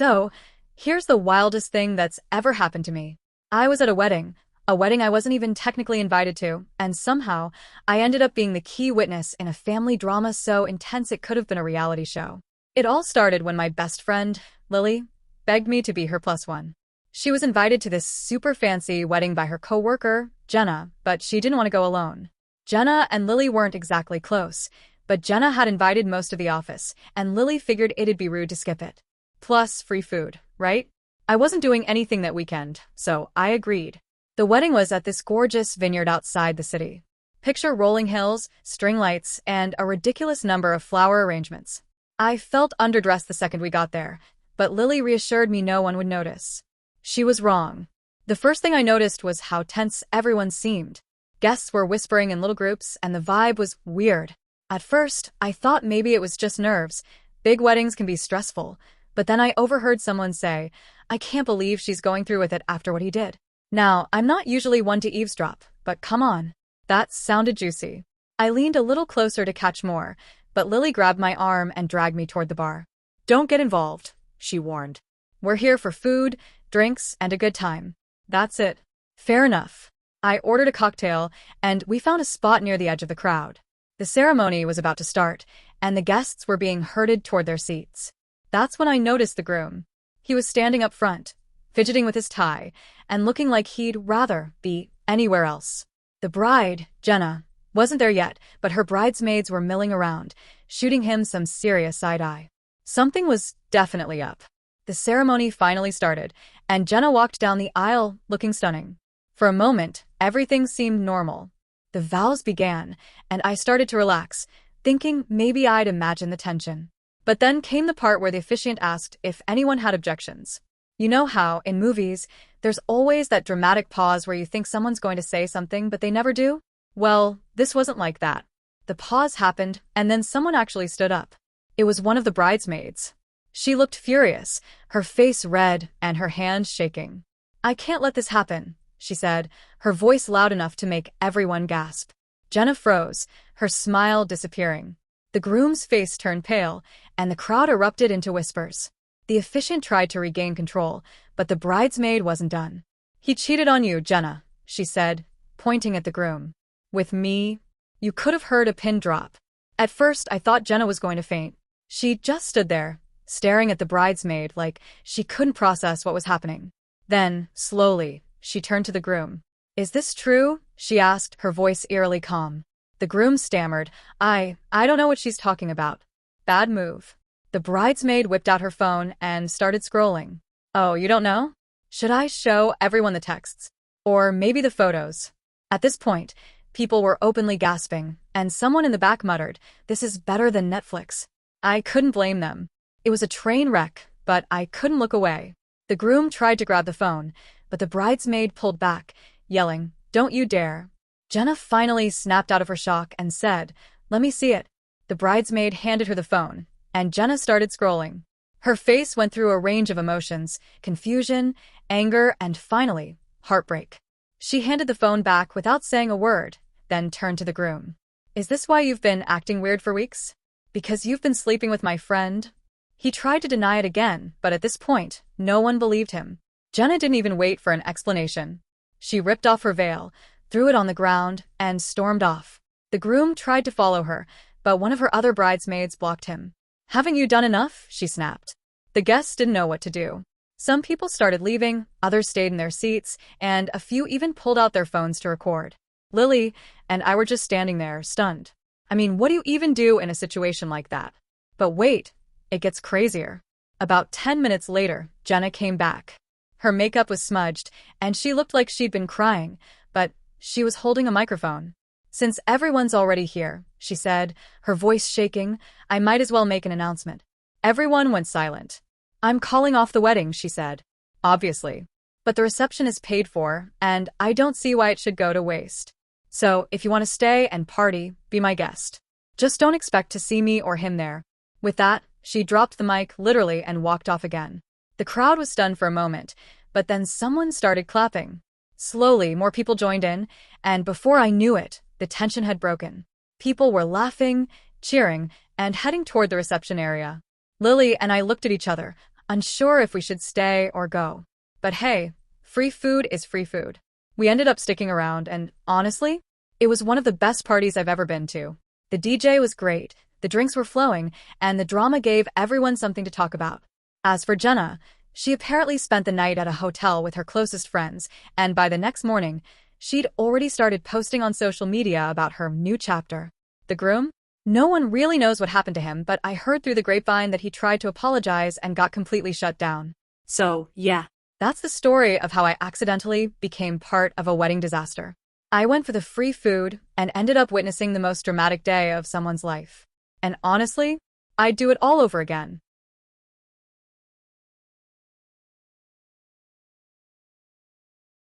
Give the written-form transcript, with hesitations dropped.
So, here's the wildest thing that's ever happened to me. I was at a wedding I wasn't even technically invited to, and somehow I ended up being the key witness in a family drama so intense it could have been a reality show. It all started when my best friend, Lily, begged me to be her plus one. She was invited to this super fancy wedding by her coworker, Jenna, but she didn't want to go alone. Jenna and Lily weren't exactly close, but Jenna had invited most of the office, and Lily figured it'd be rude to skip it. Plus, free food, right? I wasn't doing anything that weekend, so I agreed. The wedding was at this gorgeous vineyard outside the city. Picture rolling hills, string lights, and a ridiculous number of flower arrangements. I felt underdressed the second we got there, but Lily reassured me no one would notice. She was wrong. The first thing I noticed was how tense everyone seemed. Guests were whispering in little groups, and the vibe was weird. At first, I thought maybe it was just nerves. Big weddings can be stressful. But then I overheard someone say, "I can't believe she's going through with it after what he did." Now, I'm not usually one to eavesdrop, but come on. That sounded juicy. I leaned a little closer to catch more, but Lily grabbed my arm and dragged me toward the bar. "Don't get involved," she warned. "We're here for food, drinks, and a good time." That's it. Fair enough. I ordered a cocktail, and we found a spot near the edge of the crowd. The ceremony was about to start, and the guests were being herded toward their seats. That's when I noticed the groom. He was standing up front, fidgeting with his tie, and looking like he'd rather be anywhere else. The bride, Jenna, wasn't there yet, but her bridesmaids were milling around, shooting him some serious side-eye. Something was definitely up. The ceremony finally started, and Jenna walked down the aisle looking stunning. For a moment, everything seemed normal. The vows began, and I started to relax, thinking maybe I'd imagined the tension. But then came the part where the officiant asked if anyone had objections. You know how, in movies, there's always that dramatic pause where you think someone's going to say something but they never do? Well, this wasn't like that. The pause happened, and then someone actually stood up. It was one of the bridesmaids. She looked furious, her face red and her hands shaking. "I can't let this happen," she said, her voice loud enough to make everyone gasp. Jenna froze, her smile disappearing. The groom's face turned pale, and the crowd erupted into whispers. The officiant tried to regain control, but the bridesmaid wasn't done. "He cheated on you, Jenna," she said, pointing at the groom. "With me?" You could have heard a pin drop. At first, I thought Jenna was going to faint. She just stood there, staring at the bridesmaid like she couldn't process what was happening. Then, slowly, she turned to the groom. "Is this true?" she asked, her voice eerily calm. The groom stammered, I don't know what she's talking about." "Bad move." The bridesmaid whipped out her phone and started scrolling. "Oh, you don't know? Should I show everyone the texts? Or maybe the photos?" At this point, people were openly gasping, and someone in the back muttered, "This is better than Netflix." I couldn't blame them. It was a train wreck, but I couldn't look away. The groom tried to grab the phone, but the bridesmaid pulled back, yelling, "Don't you dare." Jenna finally snapped out of her shock and said, "Let me see it." The bridesmaid handed her the phone, and Jenna started scrolling. Her face went through a range of emotions, confusion, anger, and finally, heartbreak. She handed the phone back without saying a word, then turned to the groom. "Is this why you've been acting weird for weeks? Because you've been sleeping with my friend?" He tried to deny it again, but at this point, no one believed him. Jenna didn't even wait for an explanation. She ripped off her veil, threw it on the ground, and stormed off. The groom tried to follow her, but one of her other bridesmaids blocked him. "Haven't you done enough?" she snapped. The guests didn't know what to do. Some people started leaving, others stayed in their seats, and a few even pulled out their phones to record. Lily and I were just standing there, stunned. I mean, what do you even do in a situation like that? But wait, it gets crazier. About 10 minutes later, Jenna came back. Her makeup was smudged, and she looked like she'd been crying, but she was holding a microphone. "Since everyone's already here," she said, her voice shaking, "I might as well make an announcement." Everyone went silent. "I'm calling off the wedding," she said. "Obviously. But the reception is paid for, and I don't see why it should go to waste. So, if you want to stay and party, be my guest. Just don't expect to see me or him there." With that, she dropped the mic literally and walked off again. The crowd was stunned for a moment, but then someone started clapping. Slowly, more people joined in, and before I knew it, the tension had broken. People were laughing, cheering, and heading toward the reception area. Lily and I looked at each other, unsure if we should stay or go. But hey, free food is free food. We ended up sticking around, and honestly, it was one of the best parties I've ever been to. The DJ was great, the drinks were flowing, and the drama gave everyone something to talk about. As for Jenna, she apparently spent the night at a hotel with her closest friends, and by the next morning, she'd already started posting on social media about her new chapter. The groom? No one really knows what happened to him, but I heard through the grapevine that he tried to apologize and got completely shut down. So, yeah. That's the story of how I accidentally became part of a wedding disaster. I went for the free food and ended up witnessing the most dramatic day of someone's life. And honestly, I'd do it all over again.